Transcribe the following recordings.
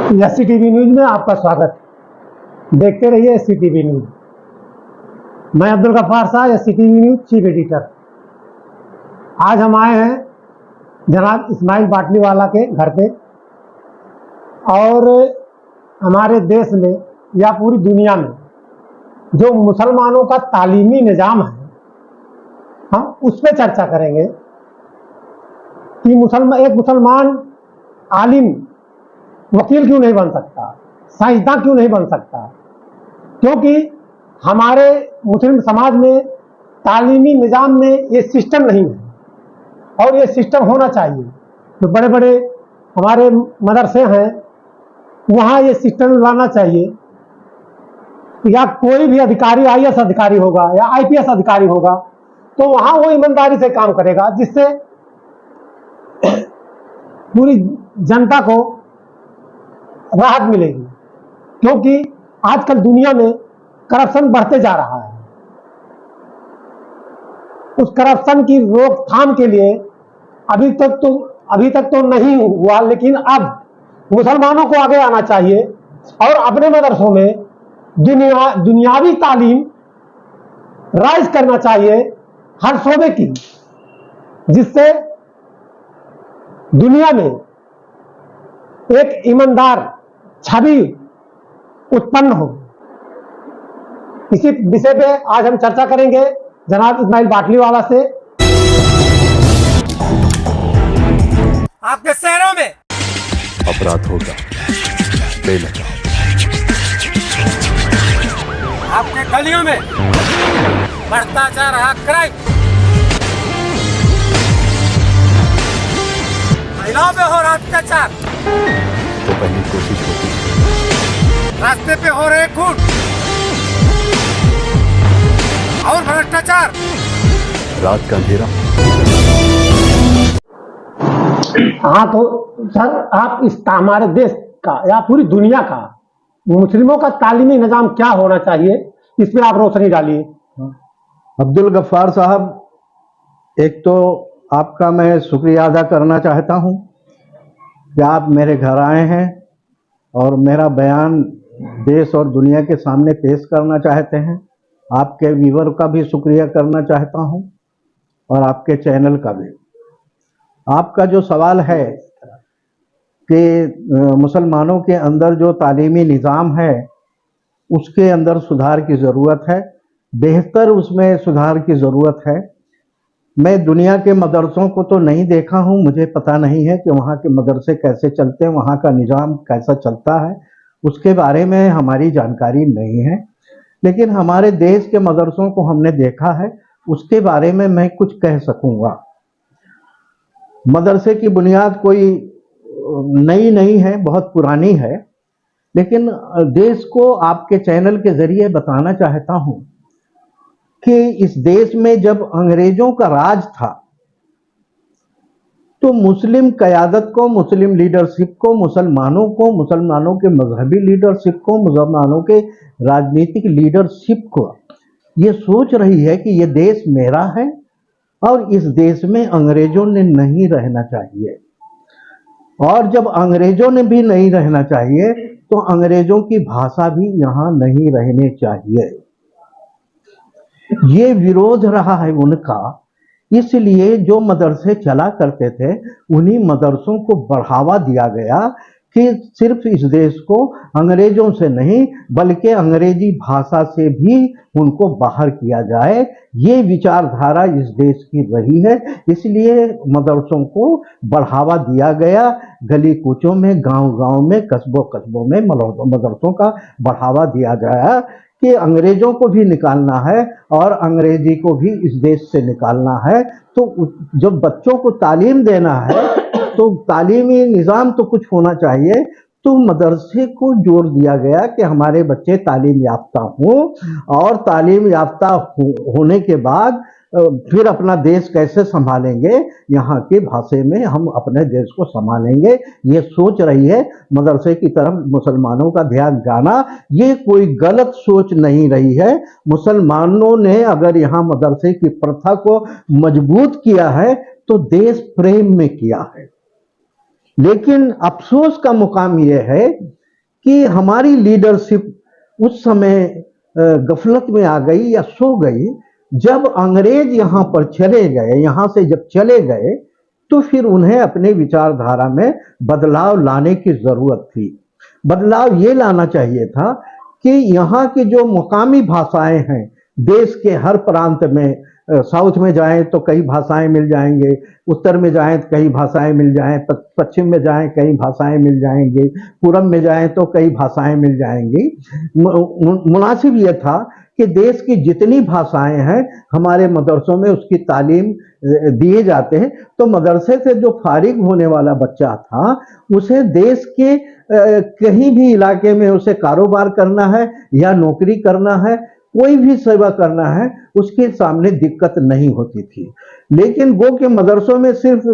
एससीटीवी news में आपका स्वागत। देखते रहिए एससीटीवी न्यूज। मैं अब्दुल गफ्फार साहब, एससीटीवी न्यूज चीफ एडिटर। आज हम आए हैं जनाब इस्माइल बाटलीवाला के घर पे, और हमारे देश में या पूरी दुनिया में जो मुसलमानों का तालीमी निज़ाम है, हम उस पर चर्चा करेंगे कि एक मुसलमान आलिम वकील क्यों नहीं बन सकता, साइंसदान क्यों नहीं बन सकता। क्योंकि हमारे मुस्लिम समाज में तालीमी निज़ाम में ये सिस्टम नहीं है, और ये सिस्टम होना चाहिए। जो बड़े बड़े हमारे मदरसे हैं वहाँ ये सिस्टम लाना चाहिए, या कोई भी अधिकारी आईएएस अधिकारी होगा या आईपीएस अधिकारी होगा तो वहाँ वो ईमानदारी से काम करेगा, जिससे पूरी जनता को राहत मिलेगी। क्योंकि आजकल दुनिया में करप्शन बढ़ते जा रहा है। उस करप्शन की रोकथाम के लिए अभी तक तो नहीं हुआ, लेकिन अब मुसलमानों को आगे आना चाहिए और अपने मदरसों में दुनियावी तालीम राइज करना चाहिए हर शोबे की, जिससे दुनिया में एक ईमानदार छवि उत्पन्न हो। इसी विषय पे आज हम चर्चा करेंगे जनाब इस्माइल बाटलीवाला से। आपके शहरों में अपराध होगा, बेनकाब। आपके गलियों में बढ़ता जा रहा क्राइम, महिलाओं पे हो रहा अत्याचार, तो पहली कोशिश होती है। रास्ते पे हो रहे खून और भ्रष्टाचार, रात का अंधेरा। हाँ, तो सर आप हमारे देश का या पूरी दुनिया का मुस्लिमों का तालीमी निज़ाम क्या होना चाहिए, इस पर आप रोशनी डालिए। अब्दुल गफ्फार साहब, एक तो आपका मैं शुक्रिया अदा करना चाहता हूं कि आप मेरे घर आए हैं और मेरा बयान देश और दुनिया के सामने पेश करना चाहते हैं। आपके व्यूअर का भी शुक्रिया करना चाहता हूं और आपके चैनल का भी। आपका जो सवाल है कि मुसलमानों के अंदर जो तालीमी निज़ाम है उसके अंदर सुधार की ज़रूरत है, बेहतर उसमें सुधार की ज़रूरत है। मैं दुनिया के मदरसों को तो नहीं देखा हूँ, मुझे पता नहीं है कि वहाँ के मदरसे कैसे चलते हैं, वहाँ का निज़ाम कैसा चलता है, उसके बारे में हमारी जानकारी नहीं है। लेकिन हमारे देश के मदरसों को हमने देखा है, उसके बारे में मैं कुछ कह सकूँगा। मदरसे की बुनियाद कोई नई नहीं है, बहुत पुरानी है, लेकिन देश को आपके चैनल के ज़रिए बताना चाहता हूँ कि इस देश में जब अंग्रेजों का राज था तो मुस्लिम क़यादत को, मुस्लिम लीडरशिप को, मुसलमानों के मजहबी लीडरशिप को, मुसलमानों के राजनीतिक लीडरशिप को ये सोच रही है कि ये देश मेरा है और इस देश में अंग्रेजों ने नहीं रहना चाहिए। और जब अंग्रेजों ने भी नहीं रहना चाहिए तो अंग्रेजों की भाषा भी यहाँ नहीं रहनी चाहिए। ये विरोध रहा है उनका, इसलिए जो मदरसे चला करते थे उन्हीं मदरसों को बढ़ावा दिया गया कि सिर्फ इस देश को अंग्रेजों से नहीं बल्कि अंग्रेजी भाषा से भी उनको बाहर किया जाए। ये विचारधारा इस देश की रही है, इसलिए मदरसों को बढ़ावा दिया गया। गली कूचों में, गांव-गांव में, कस्बों में मदरसों का बढ़ावा दिया गया कि अंग्रेजों को भी निकालना है और अंग्रेजी को भी इस देश से निकालना है। तो जब बच्चों को तालीम देना है तो तालीमी निज़ाम तो कुछ होना चाहिए, तो मदरसे को जोड़ दिया गया कि हमारे बच्चे तालीम याफ्ता हों, और तालीम याफ्ता होने के बाद फिर अपना देश कैसे संभालेंगे, यहाँ की भाषा में हम अपने देश को संभालेंगे। ये सोच रही है मदरसे की तरफ मुसलमानों का ध्यान जाना, ये कोई गलत सोच नहीं रही है। मुसलमानों ने अगर यहाँ मदरसे की प्रथा को मजबूत किया है तो देश प्रेम में किया है। लेकिन अफसोस का मुकाम यह है कि हमारी लीडरशिप उस समय गफलत में आ गई या सो गई। जब अंग्रेज यहाँ पर चले गए, यहाँ से जब चले गए, तो फिर उन्हें अपने विचारधारा में बदलाव लाने की जरूरत थी। बदलाव ये लाना चाहिए था कि यहाँ की जो मुकामी भाषाएं हैं देश के हर प्रांत में, साउथ में जाएं तो कई भाषाएं मिल जाएंगे, उत्तर में जाएं तो कई भाषाएं मिल जाएं, पश्चिम में जाएं कई भाषाएं मिल जाएंगी, पूरब में जाएं तो कई भाषाएं मिल जाएंगी। मुनासिब यह था कि देश की जितनी भाषाएं हैं हमारे मदरसों में उसकी तालीम दिए जाते हैं। तो मदरसे से जो फारिग होने वाला बच्चा था उसे देश के कहीं भी इलाके में उसे कारोबार करना है या नौकरी करना है, कोई भी सेवा करना है, उसके सामने दिक्कत नहीं होती थी। लेकिन वो के मदरसों में सिर्फ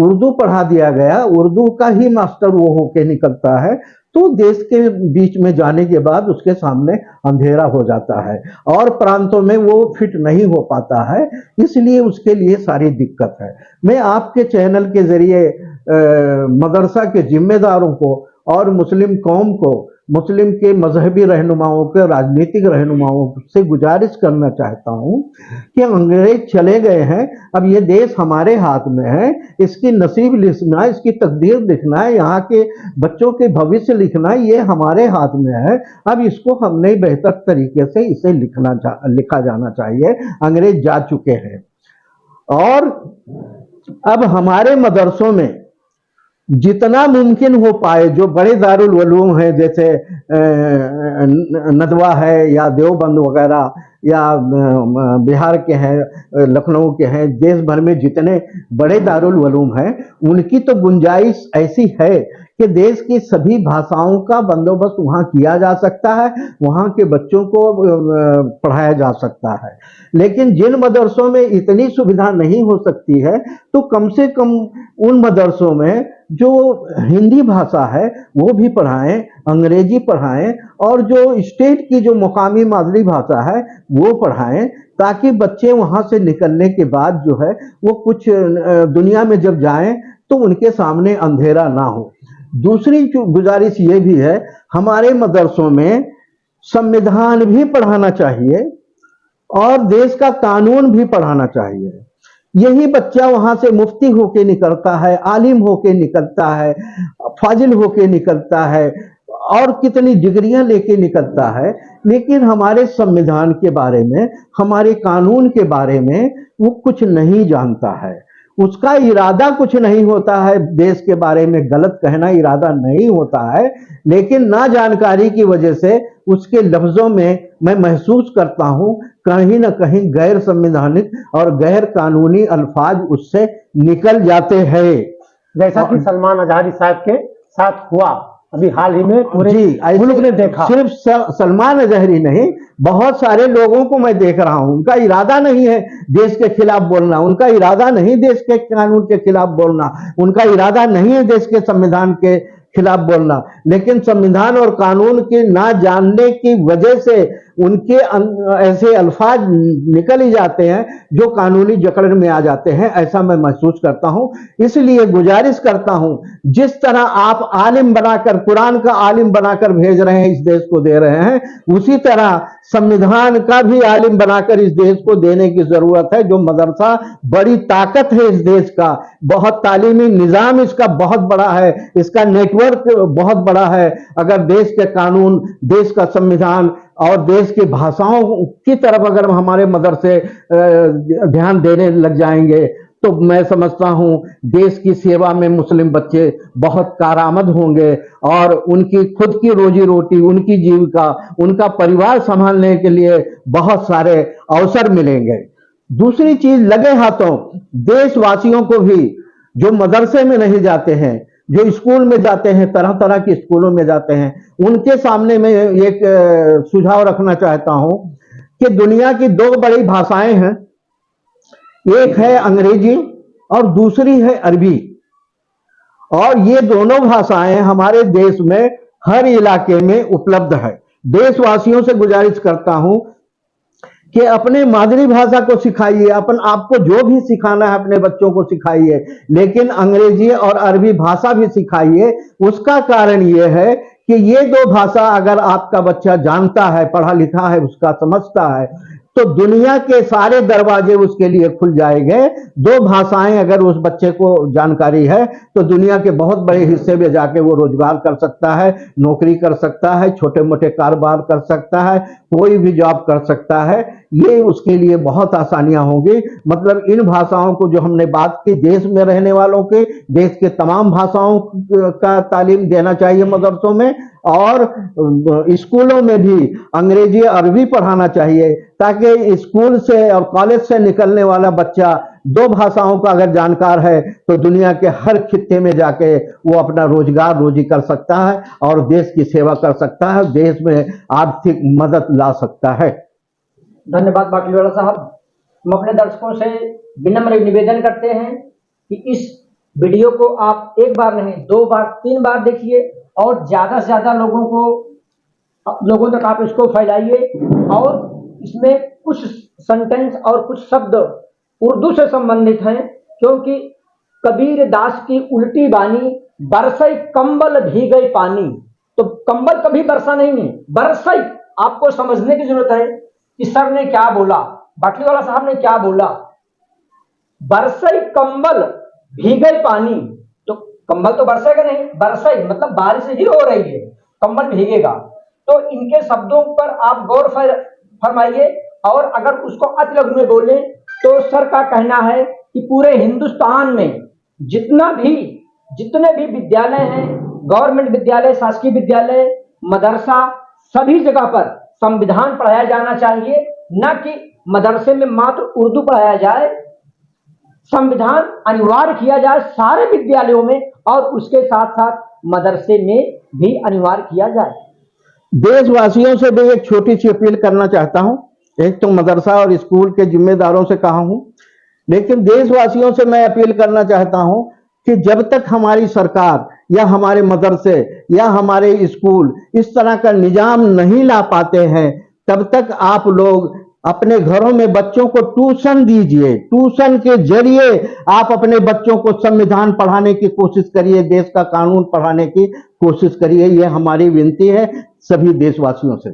उर्दू पढ़ा दिया गया, उर्दू का ही मास्टर वो होके निकलता है, तो देश के बीच में जाने के बाद उसके सामने अंधेरा हो जाता है और प्रांतों में वो फिट नहीं हो पाता है, इसलिए उसके लिए सारी दिक्कत है। मैं आपके चैनल के जरिए मदरसा के जिम्मेदारों को और मुस्लिम कौम को, मुस्लिम के मजहबी रहनुमाओं के, राजनीतिक रहनुमाओं से गुजारिश करना चाहता हूं कि अंग्रेज चले गए हैं, अब ये देश हमारे हाथ में है, इसकी नसीब लिखना, इसकी तकदीर लिखना है, यहाँ के बच्चों के भविष्य लिखना, ये हमारे हाथ में है। अब इसको हमने बेहतर तरीके से इसे लिखा जाना चाहिए। अंग्रेज जा चुके हैं और अब हमारे मदरसों में जितना मुमकिन हो पाए, जो बड़े दारुल उलूम हैं जैसे नदवा है या देवबंद वगैरह या बिहार के हैं, लखनऊ के हैं, देश भर में जितने बड़े दारुल उलूम हैं उनकी तो गुंजाइश ऐसी है कि देश की सभी भाषाओं का बंदोबस्त वहाँ किया जा सकता है, वहाँ के बच्चों को पढ़ाया जा सकता है। लेकिन जिन मदरसों में इतनी सुविधा नहीं हो सकती है तो कम से कम उन मदरसों में जो हिंदी भाषा है वो भी पढ़ाएं, अंग्रेजी पढ़ाएं और जो स्टेट की जो मुकामी मादरी भाषा है वो पढ़ाएं, ताकि बच्चे वहाँ से निकलने के बाद जो है वो कुछ दुनिया में जब जाएं तो उनके सामने अंधेरा ना हो। दूसरी गुजारिश ये भी है, हमारे मदरसों में संविधान भी पढ़ाना चाहिए और देश का कानून भी पढ़ाना चाहिए। यही बच्चा वहां से मुफ्ती होके निकलता है, आलिम होके निकलता है, फाजिल होके निकलता है और कितनी डिग्रियां लेके निकलता है, लेकिन हमारे संविधान के बारे में, हमारे कानून के बारे में वो कुछ नहीं जानता है। उसका इरादा कुछ नहीं होता है, देश के बारे में गलत कहना इरादा नहीं होता है, लेकिन ना जानकारी की वजह से उसके लफ्जों में मैं महसूस करता हूं कहीं ना कहीं गैर संवैधानिक और गैर कानूनी अल्फाज उससे निकल जाते हैं, जैसा कि सलमान अजहरी साहब के साथ हुआ अभी हाल ही में पूरे मुल्क ने देखा। सिर्फ सलमान अजहरी नहीं, बहुत सारे लोगों को मैं देख रहा हूं, उनका इरादा नहीं है देश के खिलाफ बोलना, उनका इरादा नहीं देश के कानून के खिलाफ बोलना, उनका इरादा नहीं है देश के संविधान के खिलाफ बोलना, लेकिन संविधान और कानून के ना जानने की वजह से उनके ऐसे अल्फाज निकल ही जाते हैं जो कानूनी जकड़ में आ जाते हैं, ऐसा मैं महसूस करता हूं। इसलिए गुजारिश करता हूं, जिस तरह आप आलिम बनाकर, कुरान का आलिम बनाकर भेज रहे हैं, इस देश को दे रहे हैं, उसी तरह संविधान का भी आलिम बनाकर इस देश को देने की जरूरत है। जो मदरसा बड़ी ताकत है इस देश का, बहुत तालीमी निजाम इसका बहुत बड़ा है, इसका नेटवर्क बहुत बड़ा है। अगर देश के कानून, देश का संविधान और देश की भाषाओं की तरफ अगर हमारे मदरसे ध्यान देने लग जाएंगे तो मैं समझता हूं देश की सेवा में मुस्लिम बच्चे बहुत कारआमद होंगे और उनकी खुद की रोजी रोटी, उनकी जीविका, उनका परिवार संभालने के लिए बहुत सारे अवसर मिलेंगे। दूसरी चीज, लगे हाथों देशवासियों को भी जो मदरसे में नहीं जाते हैं, जो स्कूल में जाते हैं, तरह तरह के स्कूलों में जाते हैं, उनके सामने मैं एक सुझाव रखना चाहता हूं कि दुनिया की दो बड़ी भाषाएं हैं, एक है अंग्रेजी और दूसरी है अरबी, और ये दोनों भाषाएं हमारे देश में हर इलाके में उपलब्ध है। देशवासियों से गुजारिश करता हूं कि अपने मातृभाषा को सिखाइए, अपन आपको जो भी सिखाना है अपने बच्चों को सिखाइए, लेकिन अंग्रेजी और अरबी भाषा भी सिखाइए। उसका कारण यह है कि ये दो भाषा अगर आपका बच्चा जानता है, पढ़ा लिखा है, उसका समझता है, तो दुनिया के सारे दरवाजे उसके लिए खुल जाएंगे। दो भाषाएं अगर उस बच्चे को जानकारी है तो दुनिया के बहुत बड़े हिस्से में जाके वो रोजगार कर सकता है, नौकरी कर सकता है, छोटे मोटे कारोबार कर सकता है, कोई भी जॉब कर सकता है। ये उसके लिए बहुत आसानियां होंगी। मतलब इन भाषाओं को जो हमने बात की, देश में रहने वालों के, देश के तमाम भाषाओं का तालीम देना चाहिए मदरसों में, और स्कूलों में भी अंग्रेजी अरबी पढ़ाना चाहिए, ताकि स्कूल से और कॉलेज से निकलने वाला बच्चा दो भाषाओं का अगर जानकार है तो दुनिया के हर खित्ते में जाके वो अपना रोजगार रोजी कर सकता है और देश की सेवा कर सकता है, देश में आर्थिक मदद ला सकता है। धन्यवाद बाटलीवाला साहब। हम अपने दर्शकों से विनम्र निवेदन करते हैं कि इस वीडियो को आप एक बार नहीं, 2 बार 3 बार देखिए और ज्यादा से ज्यादा लोगों तक आप इसको फैलाइए। और इसमें कुछ सेंटेंस और कुछ शब्द उर्दू से संबंधित हैं, क्योंकि कबीर दास की उल्टी बानी, बरसई कंबल भीगे पानी। तो कंबल कभी बरसा नहीं है, बरसई। आपको समझने की जरूरत है कि सर ने क्या बोला, बाटलीवाला साहब ने क्या बोला। बरसई कंबल भीगे पानी, तो कंबल तो बरसेगा नहीं, बरसई मतलब बारिश ही हो रही है, कंबल भीगेगा। तो इनके शब्दों पर आप गौर फरमाइए, और अगर उसको अति लघु में बोले तो सर का कहना है कि पूरे हिंदुस्तान में जितने भी विद्यालय हैं, गवर्नमेंट विद्यालय, शासकीय विद्यालय, मदरसा, सभी जगह पर संविधान पढ़ाया जाना चाहिए, न कि मदरसे में मात्र उर्दू पढ़ाया जाए। संविधान अनिवार्य किया जाए सारे विद्यालयों में, और उसके साथ साथ मदरसे में भी अनिवार्य किया जाए। देशवासियों से भी एक छोटी सी अपील करना चाहता हूं। एक तो मदरसा और स्कूल के जिम्मेदारों से कहा हूं, लेकिन देशवासियों से मैं अपील करना चाहता हूं कि जब तक हमारी सरकार या हमारे मदरसे या हमारे स्कूल इस तरह का निजाम नहीं ला पाते हैं, तब तक आप लोग अपने घरों में बच्चों को ट्यूशन दीजिए। ट्यूशन के जरिए आप अपने बच्चों को संविधान पढ़ाने की कोशिश करिए, देश का कानून पढ़ाने की कोशिश करिए। यह हमारी विनती है सभी देशवासियों से।